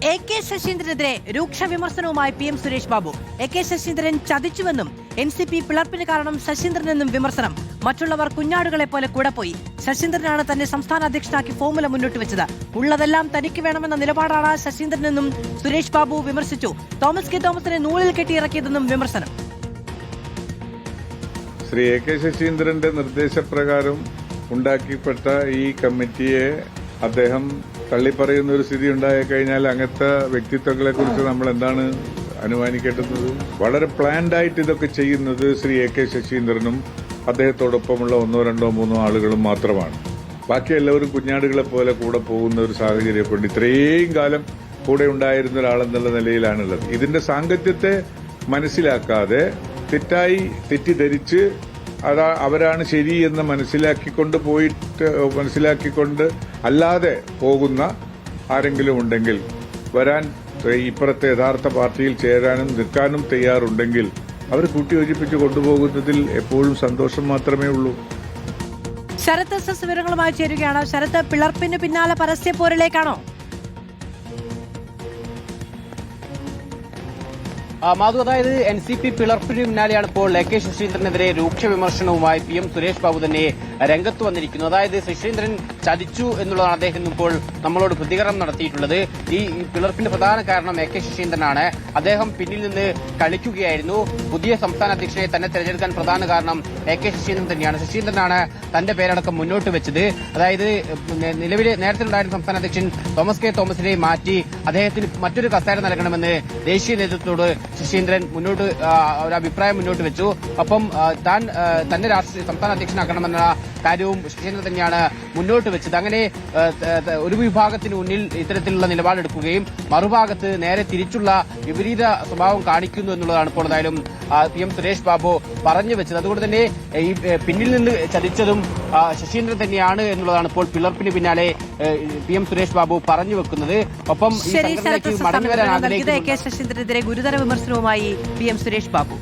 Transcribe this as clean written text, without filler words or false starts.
AK ശശീന്ദ്രനെതിരെ രൂക്ഷ വിമർശനവുമായി PM Suresh Babu. AK Saseendran ചതിച്ചുവെന്നും NCP പിളർപ്പിന് കാരണം ശശീന്ദ്രനെന്നും വിമർശനം. മറ്റുള്ളവർ കുഞ്ഞാടുകളെ പോലെ കൂടെ പോയി. ശശീന്ദ്രനാണ് തന്നെ സംസ്ഥാന അധ്യക്ഷനാക്കി ഫോർമുല മുന്നോട്ട് വെച്ചത്. ഉള്ളതെല്ലാം തനിക്ക് വേണമെന്ന നിലപാടാണ് ശശീന്ദ്രനെന്നും സുരേഷ് ബാബു വിമർശിച്ചു. തോമസ് കെ തോമസിനെ നൂലിൽ കെട്ടിയിറക്കിയതെന്നും വിമർശനം. ശ്രീ AK ശശീന്ദ്രന്റെ നിർദ്ദേശപ്രകാരം ഉണ്ടാക്കിപ്പെട്ട ഈ കമ്മിറ്റിയെ അദ്ദേഹം തള്ളിപ്പറയുന്ന ഒരു സ്ഥിതി ഉണ്ടായി കഴിഞ്ഞാൽ അങ്ങനത്തെ വ്യക്തിത്വങ്ങളെ കുറിച്ച് നമ്മൾ എന്താണ് അനുമാനിക്കേണ്ടുന്നത്? വളരെ പ്ലാൻഡ് ആയിട്ട് ഇതൊക്കെ ചെയ്യുന്നത് ശ്രീ AK ശശീന്ദ്രനും അദ്ദേഹത്തോടൊപ്പമുള്ള 1, 2, 3 ആളുകളും മാത്രമാണ്. ബാക്കി എല്ലാവരും കുഞ്ഞാടുകളെ പോലെ കൂടെ പോകുന്ന ഒരു സാഹചര്യമുണ്ട്. ഇത്രയും കാലം കൂടെ ഉണ്ടായിരുന്ന ഒരാളെന്നുള്ള നിലയിലാണുള്ളത്. ഇതിന്റെ സാങ്കത്യത്തെ മനസ്സിലാക്കാതെ തെറ്റിദ്ധരിച്ച് അവരാണ് ശരി എന്ന് മനസ്സിലാക്കിക്കൊണ്ട് അല്ലാതെ പോകുന്ന ആരെങ്കിലും ഉണ്ടെങ്കിൽ, വരാൻ ഇപ്പുറത്തെ യഥാർത്ഥ പാർട്ടിയിൽ ചേരാനും നിൽക്കാനും തയ്യാറുണ്ടെങ്കിൽ അവർ കൂട്ടിയോജിപ്പിച്ച് കൊണ്ടുപോകുന്നതിൽ എപ്പോഴും സന്തോഷം മാത്രമേ ഉള്ളൂ. ശരത് എസ് വിവരങ്ങളുമായി ചേരുകയാണ്. ശരത്, പിളർപ്പിന് പിന്നാലെ പരസ്യപ്പോരിലേക്കാണോ? മാധു, അതായത് NCP പിളർപ്പിന് പിന്നാലെയാണ് ഇപ്പോൾ AK ശശീന്ദ്രനെതിരെ രൂക്ഷ വിമർശനവുമായി PM സുരേഷ് ബാബു തന്നെ രംഗത്ത് വന്നിരിക്കുന്നു. അതായത് ശശീന്ദ്രൻ ചതിച്ചു എന്നുള്ളതാണ് അദ്ദേഹം ഇപ്പോൾ നമ്മളോട് പ്രതികരണം നടത്തിയിട്ടുള്ളത്. ഈ പിളർപ്പിന്റെ പ്രധാന കാരണം AK ശശീന്ദ്രനാണ്. അദ്ദേഹം പിന്നിൽ നിന്ന് കളിക്കുകയായിരുന്നു. പുതിയ സംസ്ഥാന അധ്യക്ഷനെ തന്നെ തെരഞ്ഞെടുക്കാൻ പ്രധാന കാരണം AK ശശീന്ദ്രൻ തന്നെയാണ്. ശശീന്ദ്രനാണ് തന്റെ പേരടക്കം മുന്നോട്ട് വെച്ചത്. അതായത് നേരത്തെ ഉണ്ടായിരുന്ന സംസ്ഥാന അധ്യക്ഷൻ തോമസ് കെ തോമസിനെ മാറ്റി അദ്ദേഹത്തിന് മറ്റൊരു കസേര നൽകണമെന്ന് ദേശീയ നേതൃത്വത്തോട് ശശീന്ദ്രൻ ഒരു അഭിപ്രായം മുന്നോട്ട് വെച്ചു. ഒപ്പം തന്നെ രാഷ്ട്രീയ സംസ്ഥാന അധ്യക്ഷനാക്കണമെന്ന കാര്യവും ശശീന്ദ്രൻ തന്നെയാണ് മുന്നോട്ട് വെച്ചത്. അങ്ങനെ ഒരു വിഭാഗത്തിന് മുന്നിൽ ഇത്തരത്തിലുള്ള നിലപാടെടുക്കുകയും മറുഭാഗത്ത് നേരെ തിരിച്ചുള്ള വിപരീത സ്വഭാവം കാണിക്കുന്നു എന്നുള്ളതാണ് ഇപ്പോൾ എന്തായാലും PM സുരേഷ് ബാബു പറഞ്ഞു വെച്ചത്. അതുകൊണ്ട് തന്നെ ഈ പിന്നിൽ നിന്ന് ചതിച്ചതും ശശീന്ദ്രൻ തന്നെയാണ് എന്നുള്ളതാണ് ഇപ്പോൾ പിളർപ്പിന് പിന്നാലെ PM സുരേഷ് ബാബു പറഞ്ഞു വെക്കുന്നത്. ഒപ്പം ഈ സംഘടനയ്ക്ക് മടങ്ങിവരാൻ AK ശശീന്ദ്രനെതിരെ ഗുരുതര വിമർശനവുമായി PM സുരേഷ് ബാബു.